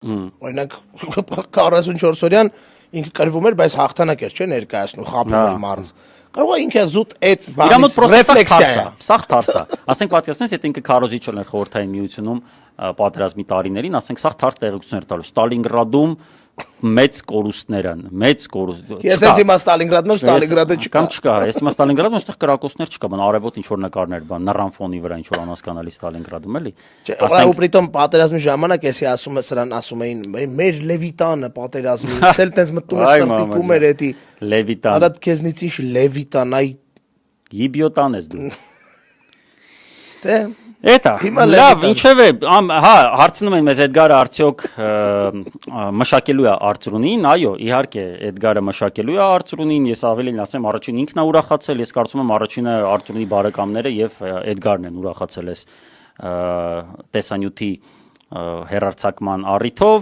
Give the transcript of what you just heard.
Օրինակ 44 օրյան ինքը կրվում էր, բայց հաղթանակ էր, չէ, ներկայացնում, խաբում էր մարզ։ Կարող է ինքը զուտ այդ բանից ռեֆլեքսիա։ Սաղ թարս է։ Ասենք պատկերացնես, եթե ինքը քարոզիչ էր խորհրդային միությունում պատերազմի տարիներին, ասենք սաղ թարս տեղեկություններ տալու։ Ստալինգրադում մեծ կորուստներ են, մեծ կորուստ։ Ես ես հիմա Ստալինգրադում, Ստալինգրադը չկա։ Կամ չկա, ես հիմա Ստալինգրադում այստեղ կրակոցներ չկա, բան արևոտ ինչ որ նկարներ, բան նռան ֆոնի վրա ինչ որ անհասկանալի Ստալինգրադում էլի։ Ու պրիտոմ պատերազմի ժամանակ էսի ասում է սրան ասում էին մեր Լևիտանը պատերազմի, դել տենց մտնում էր սրտիկում էր էդի Լևիտան։ Արա քեզնից ինչ Լևիտան, այ Գիբիոտան ես դու։ Դե Էտա, լավ, ինչևէ, հա, հարցնում են մեզ Էդգարը արդյոք մշակելու է Արծրունին, այո, իհարկե, Էդգարը մշակելու է Արծրունին, ես ավելին ասեմ, առաջին ինքն է ուրախացել, ես կարծում եմ առաջինը Արծրունի բարեկամները եւ Էդգարն են ուրախացել այս տեսանյութի հեռարձակման առիթով